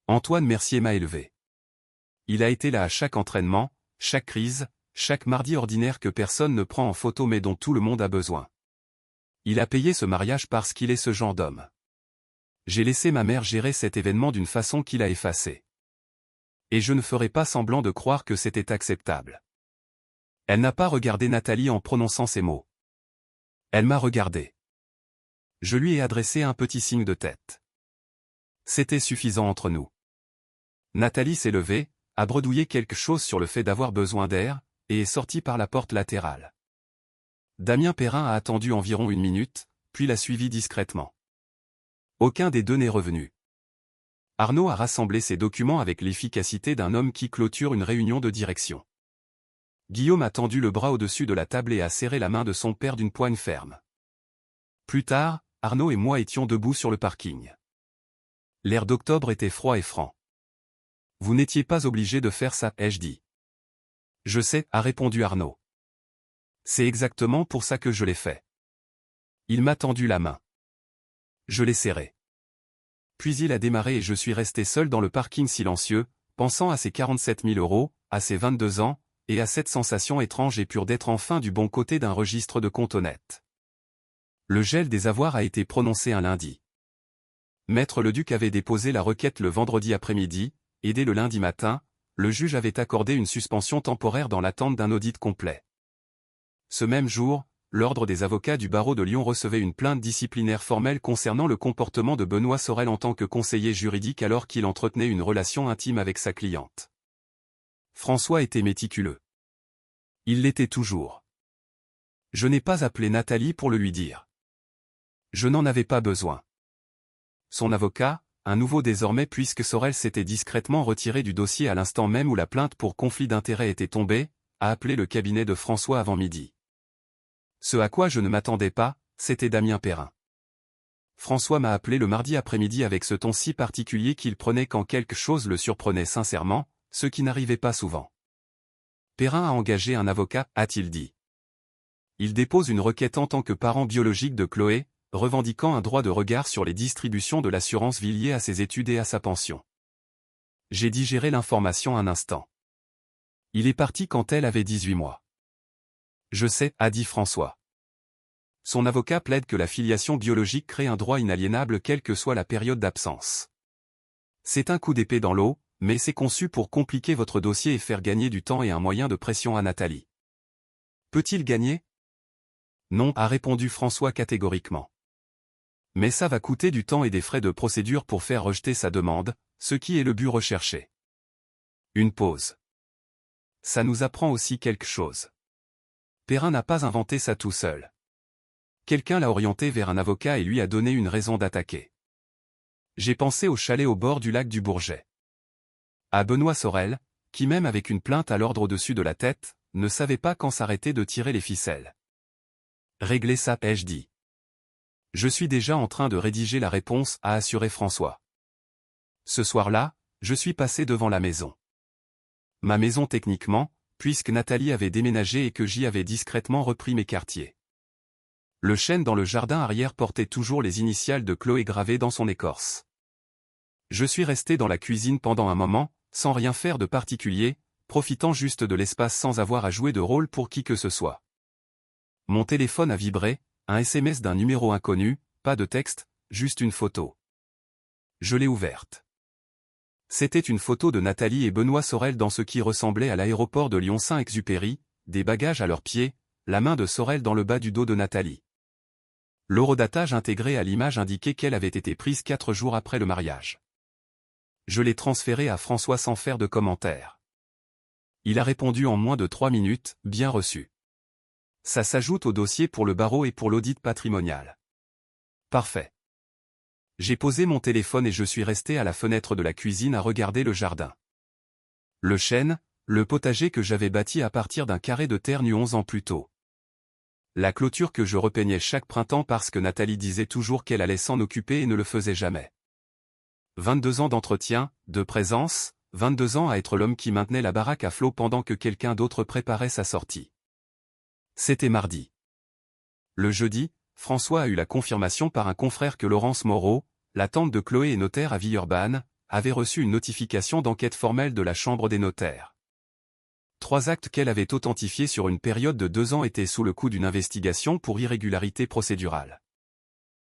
Antoine Mercier m'a élevé. Il a été là à chaque entraînement, chaque crise, chaque mardi ordinaire que personne ne prend en photo mais dont tout le monde a besoin. Il a payé ce mariage parce qu'il est ce genre d'homme. J'ai laissé ma mère gérer cet événement d'une façon qu'il a effacée. Et je ne ferai pas semblant de croire que c'était acceptable. Elle n'a pas regardé Nathalie en prononçant ces mots. Elle m'a regardé. Je lui ai adressé un petit signe de tête. C'était suffisant entre nous. Nathalie s'est levée, a bredouillé quelque chose sur le fait d'avoir besoin d'air, et est sortie par la porte latérale. Damien Perrin a attendu environ 1 minute, puis l'a suivi discrètement. Aucun des deux n'est revenu. Arnaud a rassemblé ses documents avec l'efficacité d'un homme qui clôture une réunion de direction. Guillaume a tendu le bras au-dessus de la table et a serré la main de son père d'une poigne ferme. Plus tard, Arnaud et moi étions debout sur le parking. L'air d'octobre était froid et franc. « Vous n'étiez pas obligé de faire ça, ai-je dit. »« Je sais, » a répondu Arnaud. « C'est exactement pour ça que je l'ai fait. » Il m'a tendu la main. Je l'ai serré. Puis il a démarré et je suis resté seul dans le parking silencieux, pensant à ces 47 000 €, à ses 22 ans, et à cette sensation étrange et pure d'être enfin du bon côté d'un registre de compte honnête. Le gel des avoirs a été prononcé un lundi. Maître Leduc avait déposé la requête le vendredi après-midi, et dès le lundi matin, le juge avait accordé une suspension temporaire dans l'attente d'un audit complet. Ce même jour, l'Ordre des avocats du barreau de Lyon recevait une plainte disciplinaire formelle concernant le comportement de Benoît Sorel en tant que conseiller juridique alors qu'il entretenait une relation intime avec sa cliente. François était méticuleux. Il l'était toujours. Je n'ai pas appelé Nathalie pour le lui dire. Je n'en avais pas besoin. Son avocat, un nouveau désormais puisque Sorel s'était discrètement retiré du dossier à l'instant même où la plainte pour conflit d'intérêts était tombée, a appelé le cabinet de François avant midi. Ce à quoi je ne m'attendais pas, c'était Damien Perrin. François m'a appelé le mardi après-midi avec ce ton si particulier qu'il prenait quand quelque chose le surprenait sincèrement, ce qui n'arrivait pas souvent. Perrin a engagé un avocat, a-t-il dit. Il dépose une requête en tant que parent biologique de Chloé, revendiquant un droit de regard sur les distributions de l'assurance vie liée à ses études et à sa pension. J'ai digéré l'information un instant. Il est parti quand elle avait 18 mois. Je sais, a dit François. Son avocat plaide que la filiation biologique crée un droit inaliénable quelle que soit la période d'absence. C'est un coup d'épée dans l'eau, mais c'est conçu pour compliquer votre dossier et faire gagner du temps et un moyen de pression à Nathalie. Peut-il gagner ? Non, a répondu François catégoriquement. Mais ça va coûter du temps et des frais de procédure pour faire rejeter sa demande, ce qui est le but recherché. Une pause. Ça nous apprend aussi quelque chose. Perrin n'a pas inventé ça tout seul. Quelqu'un l'a orienté vers un avocat et lui a donné une raison d'attaquer. J'ai pensé au chalet au bord du lac du Bourget. À Benoît Sorel, qui même avec une plainte à l'ordre au-dessus de la tête, ne savait pas quand s'arrêter de tirer les ficelles. Régler ça, ai-je dit. Je suis déjà en train de rédiger la réponse, a assuré François. Ce soir-là, je suis passé devant la maison. Ma maison techniquement, puisque Nathalie avait déménagé et que j'y avais discrètement repris mes quartiers. Le chêne dans le jardin arrière portait toujours les initiales de Chloé gravées dans son écorce. Je suis resté dans la cuisine pendant un moment, sans rien faire de particulier, profitant juste de l'espace sans avoir à jouer de rôle pour qui que ce soit. Mon téléphone a vibré, un SMS d'un numéro inconnu, pas de texte, juste une photo. Je l'ai ouverte. C'était une photo de Nathalie et Benoît Sorel dans ce qui ressemblait à l'aéroport de Lyon-Saint-Exupéry, des bagages à leurs pieds, la main de Sorel dans le bas du dos de Nathalie. L'horodatage intégré à l'image indiquait qu'elle avait été prise 4 jours après le mariage. Je l'ai transféré à François sans faire de commentaire. Il a répondu en moins de 3 minutes, bien reçu. Ça s'ajoute au dossier pour le barreau et pour l'audit patrimonial. Parfait. J'ai posé mon téléphone et je suis resté à la fenêtre de la cuisine à regarder le jardin. Le chêne, le potager que j'avais bâti à partir d'un carré de terre nu 11 ans plus tôt. La clôture que je repeignais chaque printemps parce que Nathalie disait toujours qu'elle allait s'en occuper et ne le faisait jamais. 22 ans d'entretien, de présence, 22 ans à être l'homme qui maintenait la baraque à flot pendant que quelqu'un d'autre préparait sa sortie. C'était mardi. Le jeudi, François a eu la confirmation par un confrère que Laurence Moreau, la tante de Chloé et notaire à Villeurbanne, avait reçu une notification d'enquête formelle de la Chambre des notaires. 3 actes qu'elle avait authentifiés sur une période de 2 ans étaient sous le coup d'une investigation pour irrégularité procédurale.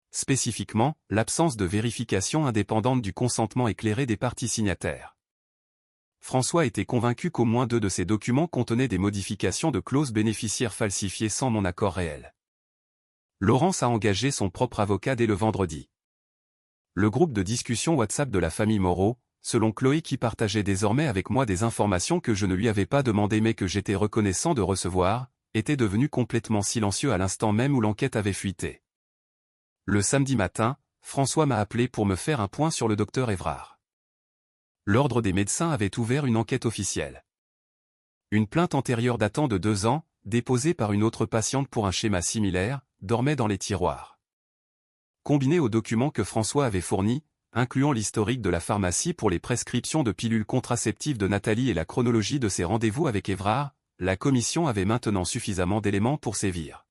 Spécifiquement, l'absence de vérification indépendante du consentement éclairé des parties signataires. François était convaincu qu'au moins 2 de ces documents contenaient des modifications de clauses bénéficiaires falsifiées sans mon accord réel. Laurence a engagé son propre avocat dès le vendredi. Le groupe de discussion WhatsApp de la famille Moreau, selon Chloé qui partageait désormais avec moi des informations que je ne lui avais pas demandées mais que j'étais reconnaissant de recevoir, était devenu complètement silencieux à l'instant même où l'enquête avait fuité. Le samedi matin, François m'a appelé pour me faire un point sur le docteur Évrard. L'ordre des médecins avait ouvert une enquête officielle. Une plainte antérieure datant de 2 ans, déposée par une autre patiente pour un schéma similaire, dormait dans les tiroirs. Combiné aux documents que François avait fournis, incluant l'historique de la pharmacie pour les prescriptions de pilules contraceptives de Nathalie et la chronologie de ses rendez-vous avec Évrard, la commission avait maintenant suffisamment d'éléments pour sévir.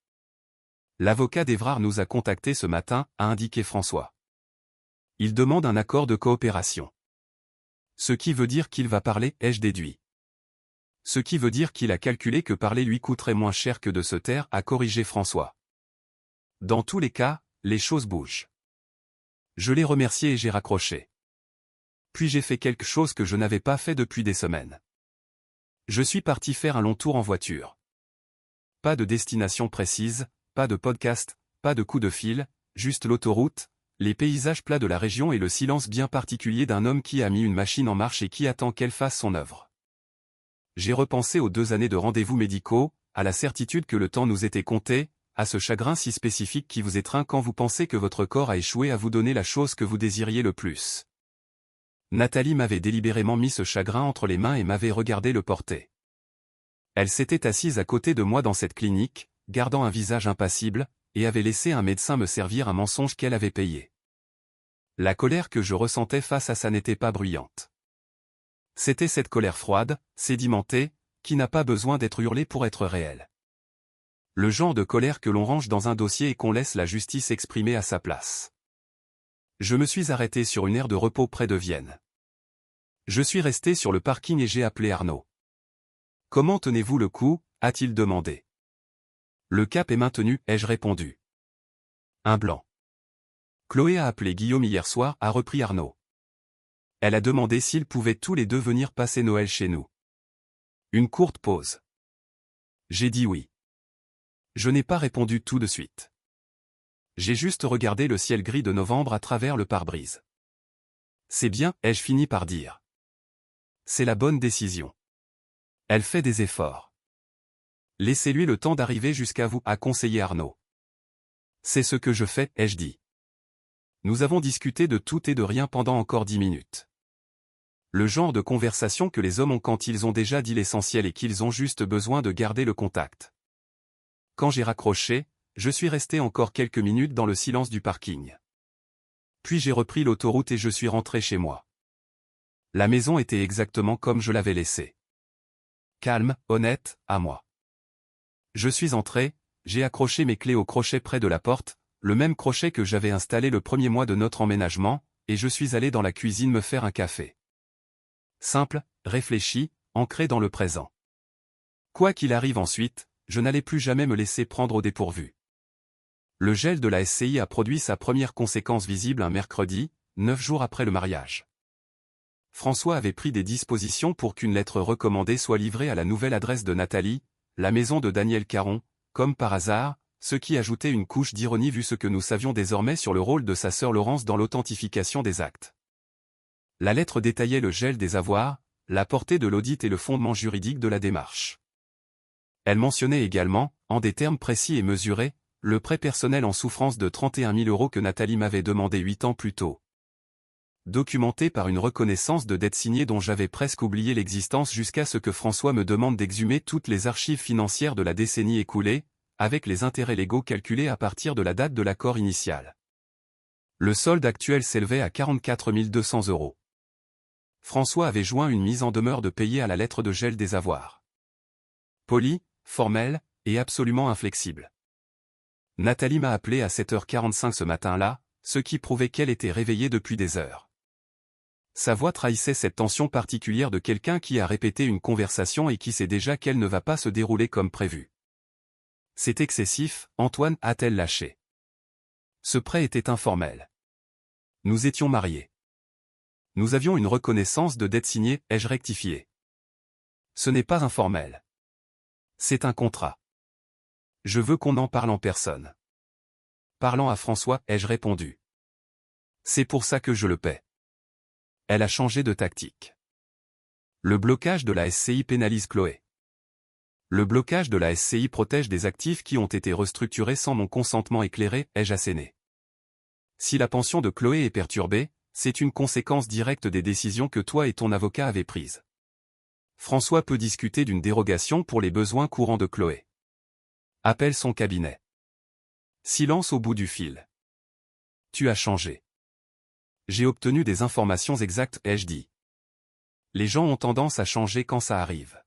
L'avocat d'Évrard nous a contactés ce matin, a indiqué François. Il demande un accord de coopération. Ce qui veut dire qu'il va parler, ai-je déduit. Ce qui veut dire qu'il a calculé que parler lui coûterait moins cher que de se taire, a corrigé François. Dans tous les cas, les choses bougent. Je l'ai remercié et j'ai raccroché. Puis j'ai fait quelque chose que je n'avais pas fait depuis des semaines. Je suis parti faire un long tour en voiture. Pas de destination précise, pas de podcast, pas de coup de fil, juste l'autoroute, les paysages plats de la région et le silence bien particulier d'un homme qui a mis une machine en marche et qui attend qu'elle fasse son œuvre. J'ai repensé aux 2 années de rendez-vous médicaux, à la certitude que le temps nous était compté, à ce chagrin si spécifique qui vous étreint quand vous pensez que votre corps a échoué à vous donner la chose que vous désiriez le plus. Nathalie m'avait délibérément mis ce chagrin entre les mains et m'avait regardé le porter. Elle s'était assise à côté de moi dans cette clinique, gardant un visage impassible, et avait laissé un médecin me servir un mensonge qu'elle avait payé. La colère que je ressentais face à ça n'était pas bruyante. C'était cette colère froide, sédimentée, qui n'a pas besoin d'être hurlée pour être réelle. Le genre de colère que l'on range dans un dossier et qu'on laisse la justice exprimer à sa place. Je me suis arrêté sur une aire de repos près de Vienne. Je suis resté sur le parking et j'ai appelé Arnaud. « Comment tenez-vous le coup » a-t-il demandé. « Le cap est maintenu » ai-je répondu. Un blanc. « Chloé a appelé Guillaume hier soir » a repris Arnaud. Elle a demandé s'ils pouvaient tous les deux venir passer Noël chez nous. Une courte pause. J'ai dit oui. Je n'ai pas répondu tout de suite. J'ai juste regardé le ciel gris de novembre à travers le pare-brise. C'est bien, ai-je fini par dire. C'est la bonne décision. Elle fait des efforts. Laissez-lui le temps d'arriver jusqu'à vous, a conseillé Arnaud. C'est ce que je fais, ai-je dit. Nous avons discuté de tout et de rien pendant encore 10 minutes. Le genre de conversation que les hommes ont quand ils ont déjà dit l'essentiel et qu'ils ont juste besoin de garder le contact. Quand j'ai raccroché, je suis resté encore quelques minutes dans le silence du parking. Puis j'ai repris l'autoroute et je suis rentré chez moi. La maison était exactement comme je l'avais laissée. Calme, honnête, à moi. Je suis entré, j'ai accroché mes clés au crochet près de la porte, le même crochet que j'avais installé le premier mois de notre emménagement, et je suis allé dans la cuisine me faire un café. Simple, réfléchi, ancré dans le présent. Quoi qu'il arrive ensuite, je n'allais plus jamais me laisser prendre au dépourvu. Le gel de la SCI a produit sa première conséquence visible un mercredi, 9 jours après le mariage. François avait pris des dispositions pour qu'une lettre recommandée soit livrée à la nouvelle adresse de Nathalie, la maison de Daniel Caron, comme par hasard, ce qui ajoutait une couche d'ironie vu ce que nous savions désormais sur le rôle de sa sœur Laurence dans l'authentification des actes. La lettre détaillait le gel des avoirs, la portée de l'audit et le fondement juridique de la démarche. Elle mentionnait également, en des termes précis et mesurés, le prêt personnel en souffrance de 31 000 € que Nathalie m'avait demandé 8 ans plus tôt. Documenté par une reconnaissance de dette signée dont j'avais presque oublié l'existence jusqu'à ce que François me demande d'exhumer toutes les archives financières de la décennie écoulée, avec les intérêts légaux calculés à partir de la date de l'accord initial. Le solde actuel s'élevait à 44 200 €. François avait joint une mise en demeure de payer à la lettre de gel des avoirs. Poli, formel, et absolument inflexible. Nathalie m'a appelé à 7h45 ce matin-là, ce qui prouvait qu'elle était réveillée depuis des heures. Sa voix trahissait cette tension particulière de quelqu'un qui a répété une conversation et qui sait déjà qu'elle ne va pas se dérouler comme prévu. C'est excessif, Antoine, a-t-elle lâché. Ce prêt était informel. Nous étions mariés. Nous avions une reconnaissance de dette signée, ai-je rectifié. Ce n'est pas informel. C'est un contrat. Je veux qu'on en parle en personne. Parlant à François, ai-je répondu. C'est pour ça que je le paie. Elle a changé de tactique. Le blocage de la SCI pénalise Chloé. Le blocage de la SCI protège des actifs qui ont été restructurés sans mon consentement éclairé, ai-je asséné. Si la pension de Chloé est perturbée, c'est une conséquence directe des décisions que toi et ton avocat avez prises. François peut discuter d'une dérogation pour les besoins courants de Chloé. Appelle son cabinet. Silence au bout du fil. Tu as changé. J'ai obtenu des informations exactes, ai-je dit. Les gens ont tendance à changer quand ça arrive.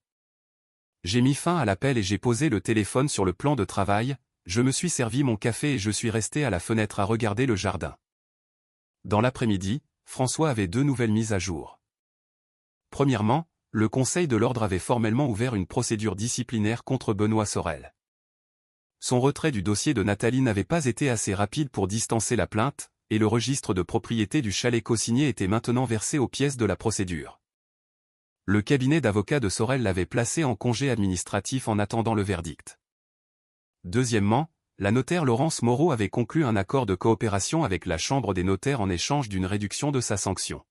J'ai mis fin à l'appel et j'ai posé le téléphone sur le plan de travail, je me suis servi mon café et je suis resté à la fenêtre à regarder le jardin. Dans l'après-midi, François avait 2 nouvelles mises à jour. Premièrement, le Conseil de l'Ordre avait formellement ouvert une procédure disciplinaire contre Benoît Sorel. Son retrait du dossier de Nathalie n'avait pas été assez rapide pour distancer la plainte, et le registre de propriété du chalet cosigné était maintenant versé aux pièces de la procédure. Le cabinet d'avocats de Sorel l'avait placé en congé administratif en attendant le verdict. Deuxièmement, la notaire Laurence Moreau avait conclu un accord de coopération avec la Chambre des notaires en échange d'une réduction de sa sanction.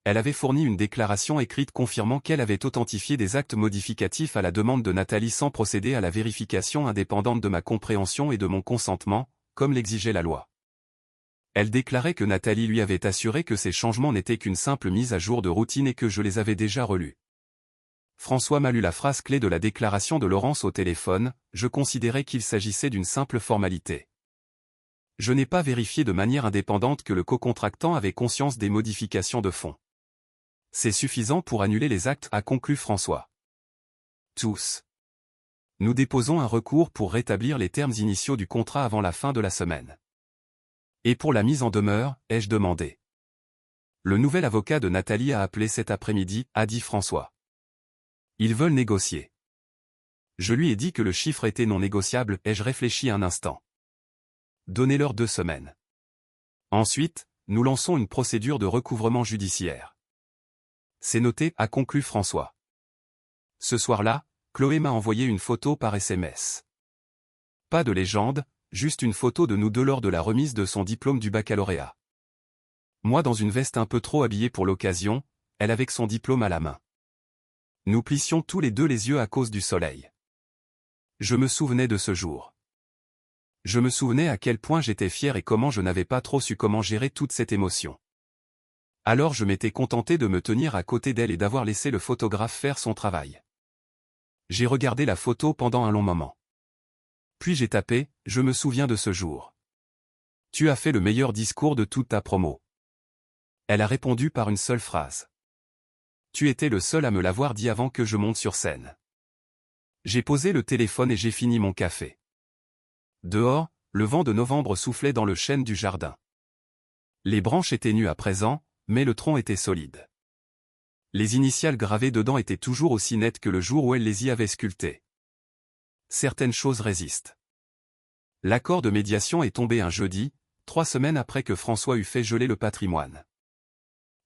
Elle avait fourni une déclaration écrite confirmant qu'elle avait authentifié des actes modificatifs à la demande de Nathalie sans procéder à la vérification indépendante de ma compréhension et de mon consentement, comme l'exigeait la loi. Elle déclarait que Nathalie lui avait assuré que ces changements n'étaient qu'une simple mise à jour de routine et que je les avais déjà relus. François m'a lu la phrase clé de la déclaration de Laurence au téléphone, je considérais qu'il s'agissait d'une simple formalité. Je n'ai pas vérifié de manière indépendante que le co-contractant avait conscience des modifications de fond. C'est suffisant pour annuler les actes, a conclu François. Tous. Nous déposons un recours pour rétablir les termes initiaux du contrat avant la fin de la semaine. Et pour la mise en demeure, ai-je demandé. Le nouvel avocat de Nathalie a appelé cet après-midi, a dit François. Ils veulent négocier. Je lui ai dit que le chiffre était non négociable, ai-je réfléchi un instant. Donnez-leur 2 semaines. Ensuite, nous lançons une procédure de recouvrement judiciaire. C'est noté, a conclu François. Ce soir-là, Chloé m'a envoyé une photo par SMS. Pas de légende, juste une photo de nous deux lors de la remise de son diplôme du baccalauréat. Moi dans une veste un peu trop habillée pour l'occasion, elle avec son diplôme à la main. Nous plissions tous les deux les yeux à cause du soleil. Je me souvenais de ce jour. Je me souvenais à quel point j'étais fier et comment je n'avais pas trop su comment gérer toute cette émotion. Alors je m'étais contenté de me tenir à côté d'elle et d'avoir laissé le photographe faire son travail. J'ai regardé la photo pendant un long moment. Puis j'ai tapé, je me souviens de ce jour. Tu as fait le meilleur discours de toute ta promo. Elle a répondu par une seule phrase. Tu étais le seul à me l'avoir dit avant que je monte sur scène. J'ai posé le téléphone et j'ai fini mon café. Dehors, le vent de novembre soufflait dans le chêne du jardin. Les branches étaient nues à présent, mais le tronc était solide. Les initiales gravées dedans étaient toujours aussi nettes que le jour où elle les y avait sculptées. Certaines choses résistent. L'accord de médiation est tombé un jeudi, 3 semaines après que François eut fait geler le patrimoine.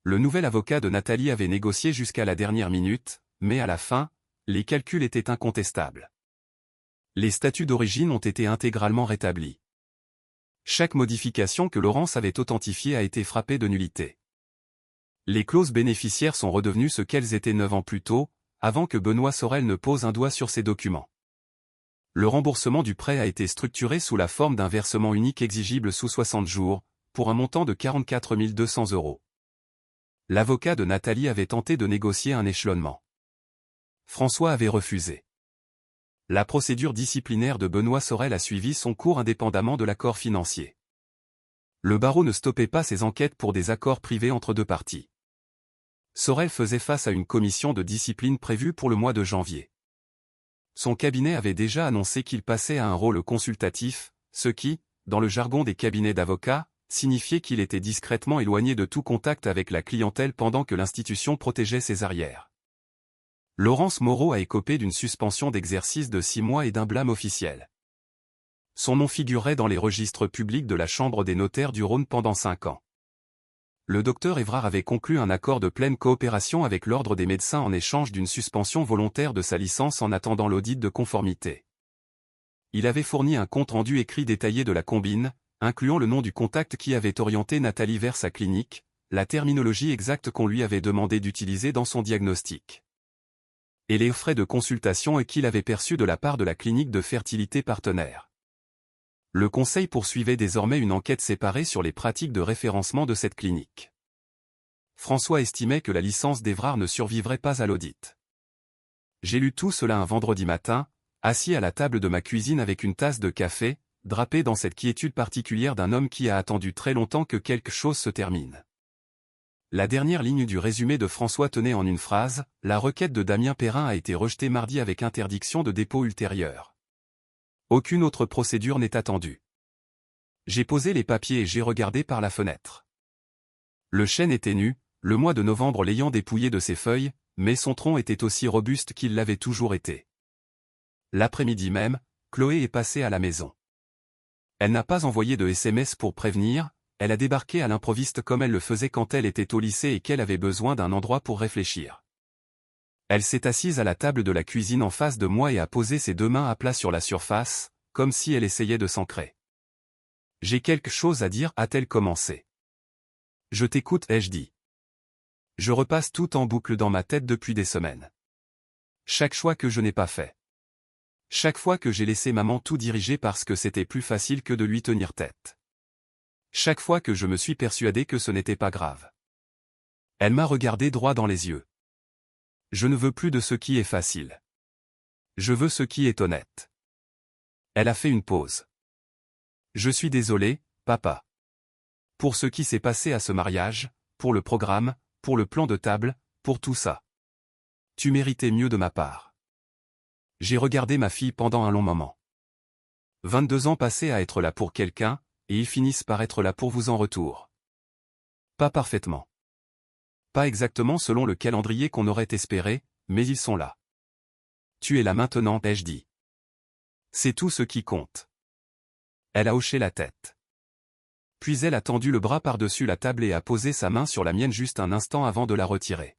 Le nouvel avocat de Nathalie avait négocié jusqu'à la dernière minute, mais à la fin, les calculs étaient incontestables. Les statuts d'origine ont été intégralement rétablis. Chaque modification que Laurence avait authentifiée a été frappée de nullité. Les clauses bénéficiaires sont redevenues ce qu'elles étaient 9 ans plus tôt, avant que Benoît Sorel ne pose un doigt sur ces documents. Le remboursement du prêt a été structuré sous la forme d'un versement unique exigible sous 60 jours, pour un montant de 44 200 €. L'avocat de Nathalie avait tenté de négocier un échelonnement. François avait refusé. La procédure disciplinaire de Benoît Sorel a suivi son cours indépendamment de l'accord financier. Le barreau ne stoppait pas ses enquêtes pour des accords privés entre deux parties. Sorel faisait face à une commission de discipline prévue pour le mois de janvier. Son cabinet avait déjà annoncé qu'il passait à un rôle consultatif, ce qui, dans le jargon des cabinets d'avocats, signifiait qu'il était discrètement éloigné de tout contact avec la clientèle pendant que l'institution protégeait ses arrières. Laurence Moreau a écopé d'une suspension d'exercice de 6 mois et d'un blâme officiel. Son nom figurait dans les registres publics de la Chambre des notaires du Rhône pendant 5 ans. Le docteur Évrard avait conclu un accord de pleine coopération avec l'Ordre des médecins en échange d'une suspension volontaire de sa licence en attendant l'audit de conformité. Il avait fourni un compte-rendu écrit détaillé de la combine, incluant le nom du contact qui avait orienté Nathalie vers sa clinique, la terminologie exacte qu'on lui avait demandé d'utiliser dans son diagnostic, et les frais de consultation et qu'il avait perçus de la part de la clinique de fertilité partenaire. Le Conseil poursuivait désormais une enquête séparée sur les pratiques de référencement de cette clinique. François estimait que la licence d'Évrard ne survivrait pas à l'audit. J'ai lu tout cela un vendredi matin, assis à la table de ma cuisine avec une tasse de café, drapé dans cette quiétude particulière d'un homme qui a attendu très longtemps que quelque chose se termine. La dernière ligne du résumé de François tenait en une phrase, « La requête de Damien Perrin a été rejetée mardi avec interdiction de dépôt ultérieure. Aucune autre procédure n'est attendue. » J'ai posé les papiers et j'ai regardé par la fenêtre. Le chêne était nu, le mois de novembre l'ayant dépouillé de ses feuilles, mais son tronc était aussi robuste qu'il l'avait toujours été. L'après-midi même, Chloé est passée à la maison. Elle n'a pas envoyé de SMS pour prévenir, elle a débarqué à l'improviste comme elle le faisait quand elle était au lycée et qu'elle avait besoin d'un endroit pour réfléchir. Elle s'est assise à la table de la cuisine en face de moi et a posé ses 2 mains à plat sur la surface, comme si elle essayait de s'ancrer. J'ai quelque chose à dire, a-t-elle commencé. Je t'écoute, ai-je dit. Je repasse tout en boucle dans ma tête depuis des semaines. Chaque choix que je n'ai pas fait. Chaque fois que j'ai laissé maman tout diriger parce que c'était plus facile que de lui tenir tête. Chaque fois que je me suis persuadé que ce n'était pas grave. Elle m'a regardé droit dans les yeux. Je ne veux plus de ce qui est facile. Je veux ce qui est honnête. Elle a fait une pause. Je suis désolé, papa. Pour ce qui s'est passé à ce mariage, pour le programme, pour le plan de table, pour tout ça. Tu méritais mieux de ma part. J'ai regardé ma fille pendant un long moment. 22 ans passés à être là pour quelqu'un, et ils finissent par être là pour vous en retour. Pas parfaitement. Pas exactement selon le calendrier qu'on aurait espéré, mais ils sont là. Tu es là maintenant, ai-je dit. C'est tout ce qui compte. Elle a hoché la tête. Puis elle a tendu le bras par-dessus la table et a posé sa main sur la mienne juste un instant avant de la retirer.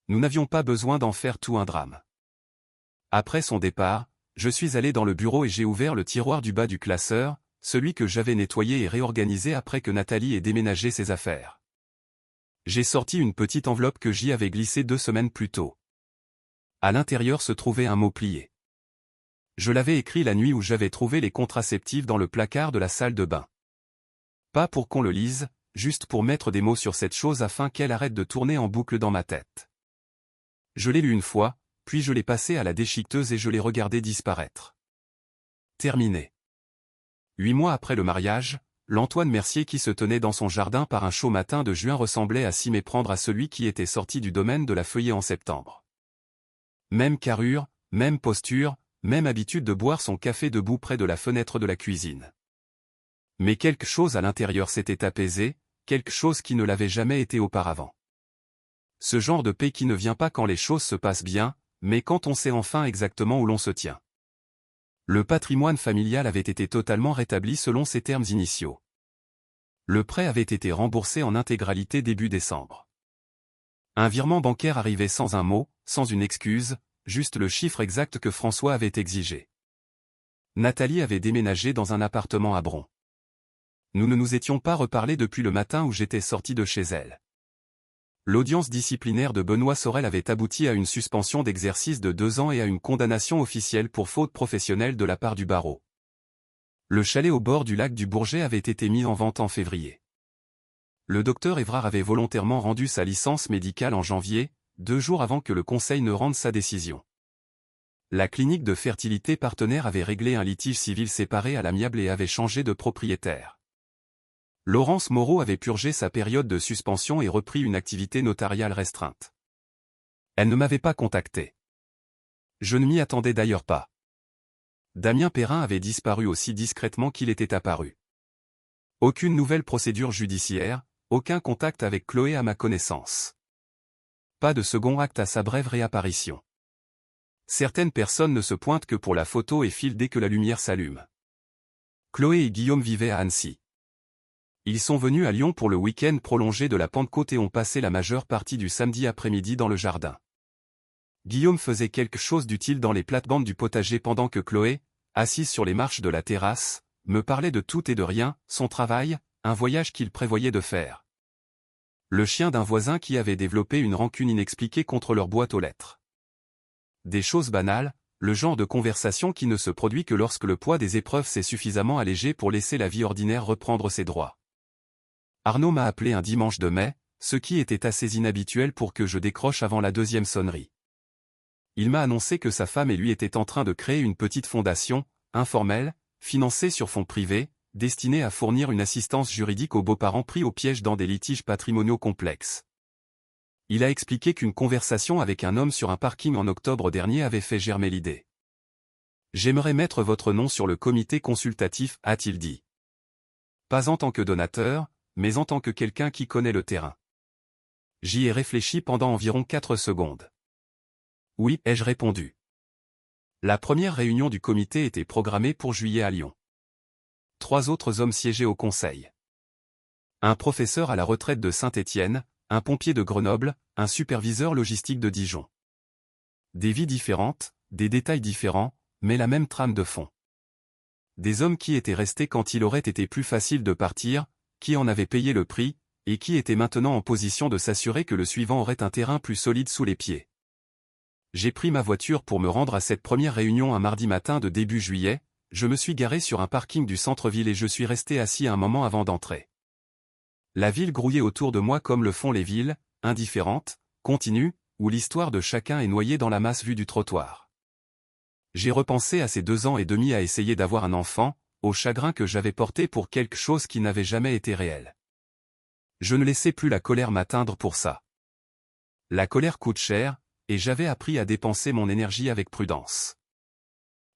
Nous n'avions pas besoin d'en faire tout un drame. Après son départ, je suis allé dans le bureau et j'ai ouvert le tiroir du bas du classeur, celui que j'avais nettoyé et réorganisé après que Nathalie ait déménagé ses affaires. J'ai sorti une petite enveloppe que j'y avais glissée 2 semaines plus tôt. À l'intérieur se trouvait un mot plié. Je l'avais écrit la nuit où j'avais trouvé les contraceptifs dans le placard de la salle de bain. Pas pour qu'on le lise, juste pour mettre des mots sur cette chose afin qu'elle arrête de tourner en boucle dans ma tête. Je l'ai lu une fois, puis je l'ai passé à la déchiqueteuse et je l'ai regardé disparaître. Terminé. 8 mois après le mariage, l'Antoine Mercier qui se tenait dans son jardin par un chaud matin de juin ressemblait à s'y méprendre à celui qui était sorti du domaine de la Feuillée en septembre. Même carrure, même posture, même habitude de boire son café debout près de la fenêtre de la cuisine. Mais quelque chose à l'intérieur s'était apaisé, quelque chose qui ne l'avait jamais été auparavant. Ce genre de paix qui ne vient pas quand les choses se passent bien, mais quand on sait enfin exactement où l'on se tient. Le patrimoine familial avait été totalement rétabli selon ses termes initiaux. Le prêt avait été remboursé en intégralité début décembre. Un virement bancaire arrivait sans un mot, sans une excuse, juste le chiffre exact que François avait exigé. Nathalie avait déménagé dans un appartement à Bron. Nous ne nous étions pas reparlé depuis le matin où j'étais sorti de chez elle. L'audience disciplinaire de Benoît Sorel avait abouti à une suspension d'exercice de 2 ans et à une condamnation officielle pour faute professionnelle de la part du barreau. Le chalet au bord du lac du Bourget avait été mis en vente en février. Le docteur Évrard avait volontairement rendu sa licence médicale en janvier, 2 jours avant que le conseil ne rende sa décision. La clinique de fertilité partenaire avait réglé un litige civil séparé à l'amiable et avait changé de propriétaire. Laurence Moreau avait purgé sa période de suspension et repris une activité notariale restreinte. Elle ne m'avait pas contacté. Je ne m'y attendais d'ailleurs pas. Damien Perrin avait disparu aussi discrètement qu'il était apparu. Aucune nouvelle procédure judiciaire, aucun contact avec Chloé à ma connaissance. Pas de second acte à sa brève réapparition. Certaines personnes ne se pointent que pour la photo et filent dès que la lumière s'allume. Chloé et Guillaume vivaient à Annecy. Ils sont venus à Lyon pour le week-end prolongé de la Pentecôte et ont passé la majeure partie du samedi après-midi dans le jardin. Guillaume faisait quelque chose d'utile dans les plates-bandes du potager pendant que Chloé, assise sur les marches de la terrasse, me parlait de tout et de rien, son travail, un voyage qu'il prévoyait de faire. Le chien d'un voisin qui avait développé une rancune inexpliquée contre leur boîte aux lettres. Des choses banales, le genre de conversation qui ne se produit que lorsque le poids des épreuves s'est suffisamment allégé pour laisser la vie ordinaire reprendre ses droits. Arnaud m'a appelé un dimanche de mai, ce qui était assez inhabituel pour que je décroche avant la 2e sonnerie. Il m'a annoncé que sa femme et lui étaient en train de créer une petite fondation, informelle, financée sur fonds privés, destinée à fournir une assistance juridique aux beaux-parents pris au piège dans des litiges patrimoniaux complexes. Il a expliqué qu'une conversation avec un homme sur un parking en octobre dernier avait fait germer l'idée. « J'aimerais mettre votre nom sur le comité consultatif », a-t-il dit. Pas en tant que donateur, mais en tant que quelqu'un qui connaît le terrain. J'y ai réfléchi pendant environ 4 secondes. Oui, ai-je répondu. La première réunion du comité était programmée pour juillet à Lyon. 3 autres hommes siégeaient au conseil. Un professeur à la retraite de Saint-Étienne, un pompier de Grenoble, un superviseur logistique de Dijon. Des vies différentes, des détails différents, mais la même trame de fond. des hommes qui étaient restés quand il aurait été plus facile de partir, qui en avaient payé le prix, et qui étaient maintenant en position de s'assurer que le suivant aurait un terrain plus solide sous les pieds. J'ai pris ma voiture pour me rendre à cette première réunion un mardi matin de début juillet, je me suis garé sur un parking du centre-ville et je suis resté assis un moment avant d'entrer. La ville grouillait autour de moi comme le font les villes, indifférentes, continues, où l'histoire de chacun est noyée dans la masse vue du trottoir. J'ai repensé à ces 2 ans et demi à essayer d'avoir un enfant, au chagrin que j'avais porté pour quelque chose qui n'avait jamais été réel. Je ne laissais plus la colère m'atteindre pour ça. La colère coûte cher, et j'avais appris à dépenser mon énergie avec prudence.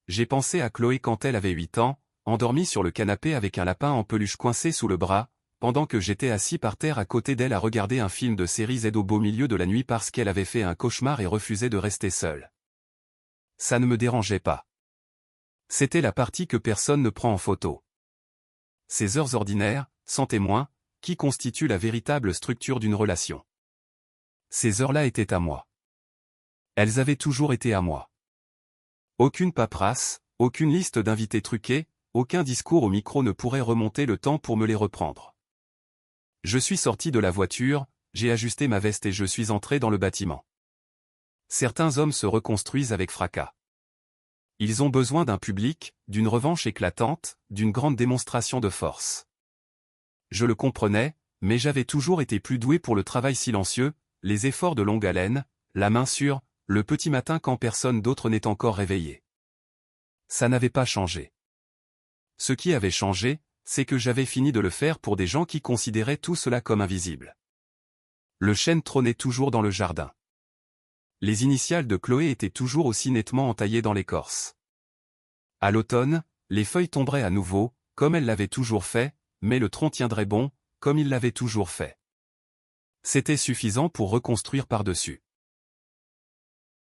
J'ai pensé à Chloé quand elle avait 8 ans, endormie sur le canapé avec un lapin en peluche coincé sous le bras, pendant que j'étais assis par terre à côté d'elle à regarder un film de série Z au beau milieu de la nuit parce qu'elle avait fait un cauchemar et refusait de rester seule. Ça ne me dérangeait pas. C'était la partie que personne ne prend en photo. Ces heures ordinaires, sans témoin, qui constituent la véritable structure d'une relation. Ces heures-là étaient à moi. Elles avaient toujours été à moi. Aucune paperasse, aucune liste d'invités truqués, aucun discours au micro ne pourrait remonter le temps pour me les reprendre. Je suis sorti de la voiture, j'ai ajusté ma veste et je suis entré dans le bâtiment. Certains hommes se reconstruisent avec fracas. Ils ont besoin d'un public, d'une revanche éclatante, d'une grande démonstration de force. Je le comprenais, mais j'avais toujours été plus doué pour le travail silencieux, les efforts de longue haleine, la main sur le petit matin quand personne d'autre n'est encore réveillé. Ça n'avait pas changé. Ce qui avait changé, c'est que j'avais fini de le faire pour des gens qui considéraient tout cela comme invisible. Le chêne trônait toujours dans le jardin. Les initiales de Chloé étaient toujours aussi nettement entaillées dans l'écorce. À l'automne, les feuilles tomberaient à nouveau, comme elles l'avaient toujours fait, mais le tronc tiendrait bon, comme il l'avait toujours fait. C'était suffisant pour reconstruire par-dessus.